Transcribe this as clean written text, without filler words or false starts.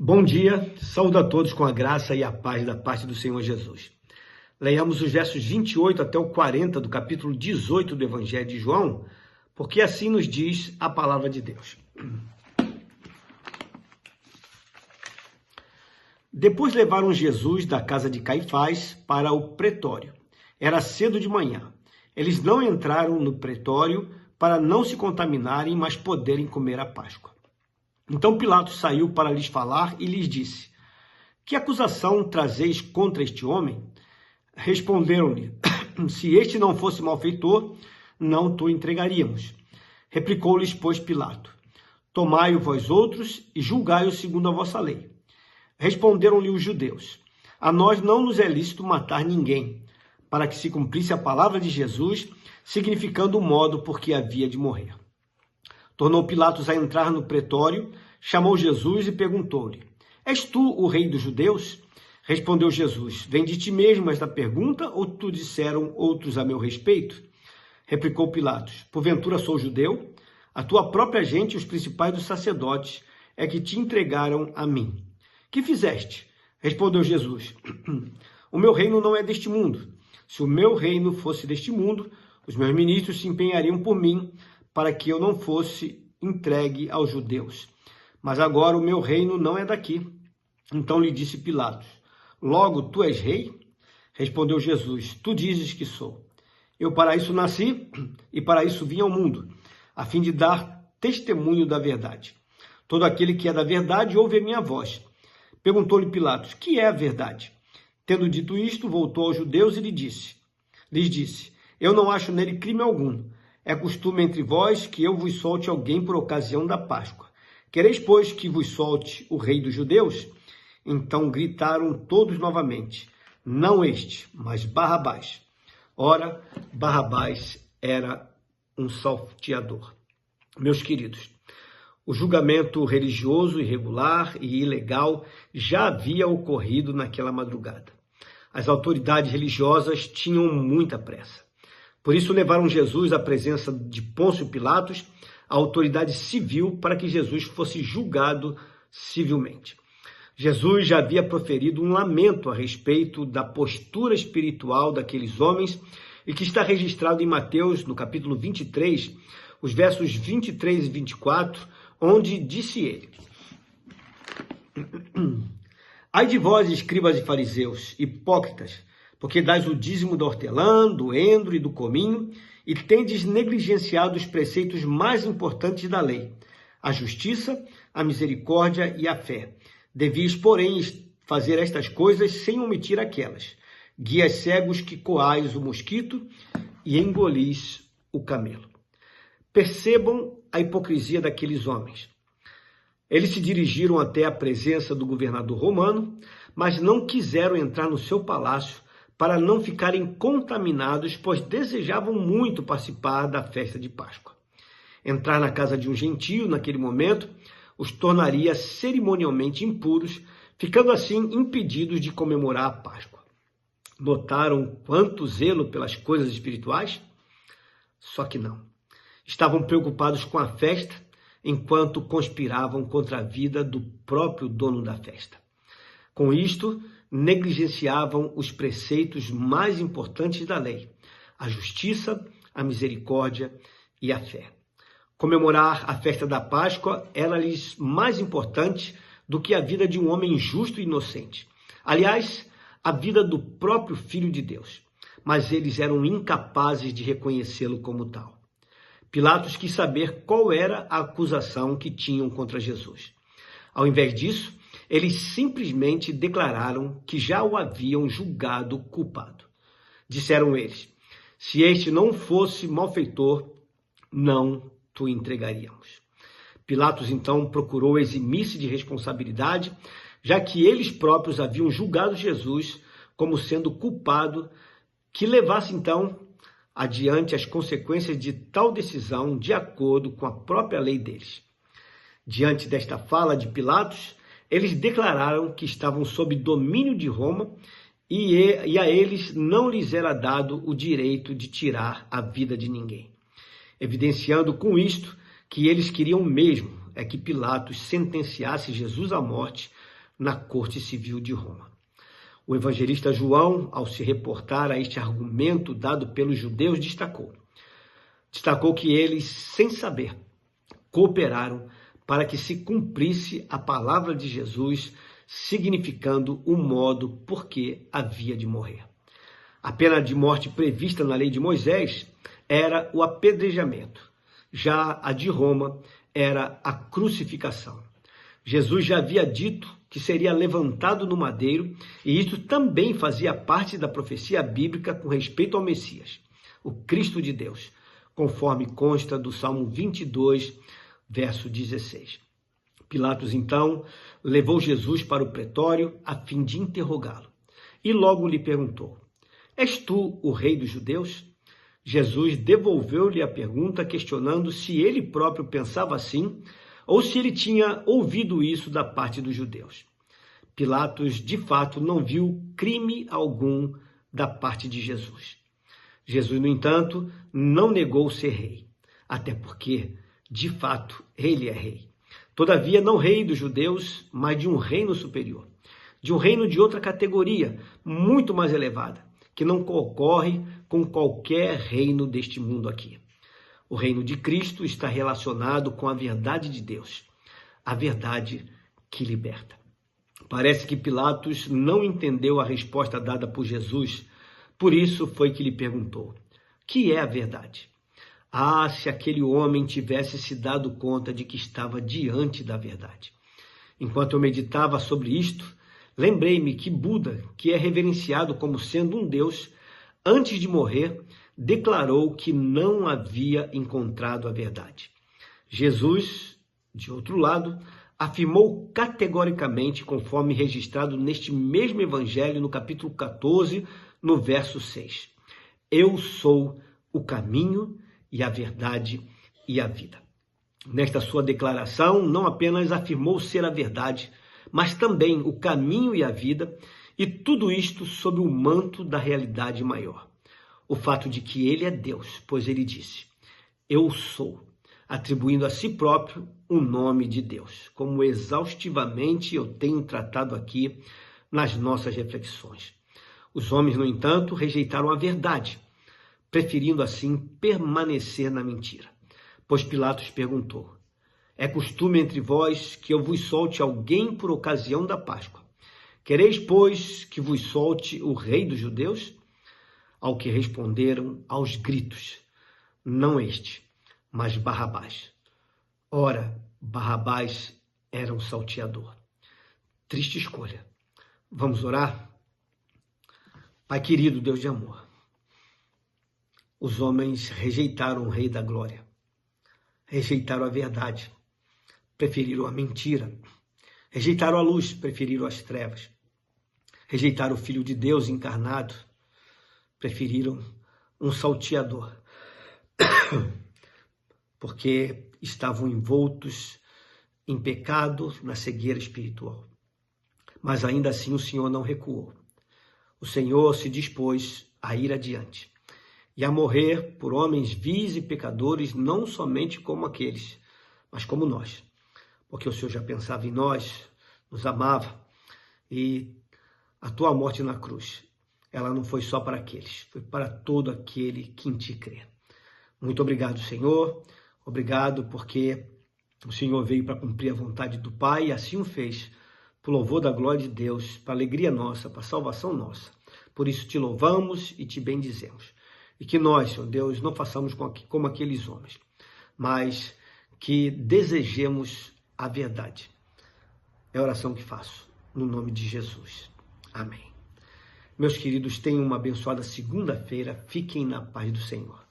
Bom dia, saúdo a todos com a graça e a paz da parte do Senhor Jesus. Leiamos os versos 28 até o 40 do capítulo 18 do Evangelho de João, porque assim nos diz a palavra de Deus. Depois levaram Jesus da casa de Caifás para o pretório. Era cedo de manhã. Eles não entraram no pretório para não se contaminarem, mas poderem comer a Páscoa. Então Pilatos saiu para lhes falar e lhes disse: Que acusação trazeis contra este homem? Responderam-lhe: Se este não fosse malfeitor, não o entregaríamos. Replicou-lhes, pois, Pilato: Tomai-o vós outros e julgai-o segundo a vossa lei. Responderam-lhe os judeus: A nós não nos é lícito matar ninguém, para que se cumprisse a palavra de Jesus, significando o modo por que havia de morrer. Tornou Pilatos a entrar no pretório, chamou Jesus e perguntou-lhe: És tu o rei dos judeus? Respondeu Jesus: Vem de ti mesmo esta pergunta, ou tu disseram outros a meu respeito? Replicou Pilatos: Porventura sou judeu? A tua própria gente e os principais dos sacerdotes é que te entregaram a mim. Que fizeste? Respondeu Jesus: O meu reino não é deste mundo. Se o meu reino fosse deste mundo, os meus ministros se empenhariam por mim, para que eu não fosse entregue aos judeus. Mas agora o meu reino não é daqui. Então lhe disse Pilatos: Logo, tu és rei? Respondeu Jesus: Tu dizes que sou. Eu para isso nasci e para isso vim ao mundo, a fim de dar testemunho da verdade. Todo aquele que é da verdade ouve a minha voz. Perguntou-lhe Pilatos: Que é a verdade? Tendo dito isto, voltou aos judeus e lhes disse: Eu não acho nele crime algum. É costume entre vós que eu vos solte alguém por ocasião da Páscoa. Quereis, pois, que vos solte o rei dos judeus? Então gritaram todos novamente: Não este, mas Barrabás. Ora, Barrabás era um salteador. Meus queridos, o julgamento religioso irregular e ilegal já havia ocorrido naquela madrugada. As autoridades religiosas tinham muita pressa. Por isso levaram Jesus à presença de Pôncio Pilatos, a autoridade civil, para que Jesus fosse julgado civilmente. Jesus já havia proferido um lamento a respeito da postura espiritual daqueles homens e que está registrado em Mateus, no capítulo 23, os versos 23 e 24, onde disse ele: Ai de vós, escribas e fariseus, hipócritas, porque dais o dízimo da hortelã, do endro e do cominho, e tendes negligenciado os preceitos mais importantes da lei, a justiça, a misericórdia e a fé. Devias, porém, fazer estas coisas sem omitir aquelas. Guias cegos que coais o mosquito e engolis o camelo. Percebam a hipocrisia daqueles homens. Eles se dirigiram até a presença do governador romano, mas não quiseram entrar no seu palácio para não ficarem contaminados, pois desejavam muito participar da festa de Páscoa. Entrar na casa de um gentio, naquele momento, os tornaria cerimonialmente impuros, ficando assim impedidos de comemorar a Páscoa. Notaram quanto zelo pelas coisas espirituais? Só que não. Estavam preocupados com a festa, enquanto conspiravam contra a vida do próprio dono da festa. Com isto, negligenciavam os preceitos mais importantes da lei: a justiça, a misericórdia e a fé. Comemorar a festa da Páscoa era-lhes mais importante do que a vida de um homem justo e inocente. Aliás, a vida do próprio Filho de Deus. Mas eles eram incapazes de reconhecê-lo como tal. Pilatos quis saber qual era a acusação que tinham contra Jesus. Ao invés disso, eles simplesmente declararam que já o haviam julgado culpado. Disseram eles: Se este não fosse malfeitor, não o entregaríamos. Pilatos então procurou eximir-se de responsabilidade, já que eles próprios haviam julgado Jesus como sendo culpado, que levasse então adiante as consequências de tal decisão de acordo com a própria lei deles. Diante desta fala de Pilatos, eles declararam que estavam sob domínio de Roma e a eles não lhes era dado o direito de tirar a vida de ninguém. Evidenciando com isto que eles queriam mesmo que Pilatos sentenciasse Jesus à morte na corte civil de Roma. O evangelista João, ao se reportar a este argumento dado pelos judeus, destacou que eles, sem saber, cooperaram para que se cumprisse a palavra de Jesus, significando o modo por que havia de morrer. A pena de morte prevista na lei de Moisés era o apedrejamento. Já a de Roma era a crucificação. Jesus já havia dito que seria levantado no madeiro, e isso também fazia parte da profecia bíblica com respeito ao Messias, o Cristo de Deus, conforme consta do Salmo 22, verso 16. Pilatos, então, levou Jesus para o pretório a fim de interrogá-lo, e logo lhe perguntou: És tu o rei dos judeus? Jesus devolveu-lhe a pergunta, questionando se ele próprio pensava assim, ou se ele tinha ouvido isso da parte dos judeus. Pilatos, de fato, não viu crime algum da parte de Jesus. Jesus, no entanto, não negou ser rei, até porque, de fato, ele é rei. Todavia, não rei dos judeus, mas de um reino superior, de um reino de outra categoria, muito mais elevada, que não concorre com qualquer reino deste mundo aqui. O reino de Cristo está relacionado com a verdade de Deus, a verdade que liberta. Parece que Pilatos não entendeu a resposta dada por Jesus, por isso foi que lhe perguntou: que é a verdade? Ah, se aquele homem tivesse se dado conta de que estava diante da verdade. Enquanto eu meditava sobre isto, lembrei-me que Buda, que é reverenciado como sendo um deus, antes de morrer, declarou que não havia encontrado a verdade. Jesus, de outro lado, afirmou categoricamente, conforme registrado neste mesmo evangelho, no capítulo 14, no verso 6. Eu sou o caminho e a verdade e a vida. Nesta sua declaração, não apenas afirmou ser a verdade, mas também o caminho e a vida, e tudo isto sob o manto da realidade maior. O fato de que ele é Deus, pois ele disse: eu sou, atribuindo a si próprio o nome de Deus, como exaustivamente eu tenho tratado aqui nas nossas reflexões. Os homens, no entanto, rejeitaram a verdade, preferindo assim permanecer na mentira. Pois Pilatos perguntou: é costume entre vós que eu vos solte alguém por ocasião da Páscoa? Quereis, pois, que vos solte o rei dos judeus? Ao que responderam aos gritos: não este, mas Barrabás. Ora, Barrabás era um salteador. Triste escolha. Vamos orar? Pai querido, Deus de amor, os homens rejeitaram o Rei da Glória, rejeitaram a verdade, preferiram a mentira, rejeitaram a luz, preferiram as trevas, rejeitaram o Filho de Deus encarnado, preferiram um salteador, porque estavam envoltos em pecado, na cegueira espiritual. Mas ainda assim o Senhor não recuou. O Senhor se dispôs a ir adiante e a morrer por homens vis e pecadores, não somente como aqueles, mas como nós. Porque o Senhor já pensava em nós, nos amava, e a tua morte na cruz, ela não foi só para aqueles, foi para todo aquele que em ti crê. Muito obrigado, Senhor. Obrigado porque o Senhor veio para cumprir a vontade do Pai e assim o fez, para o louvor da glória de Deus, para a alegria nossa, para a salvação nossa. Por isso te louvamos e te bendizemos. E que nós, Senhor Deus, não façamos como aqueles homens, mas que desejemos a verdade. É a oração que faço, no nome de Jesus. Amém. Meus queridos, tenham uma abençoada segunda-feira. Fiquem na paz do Senhor.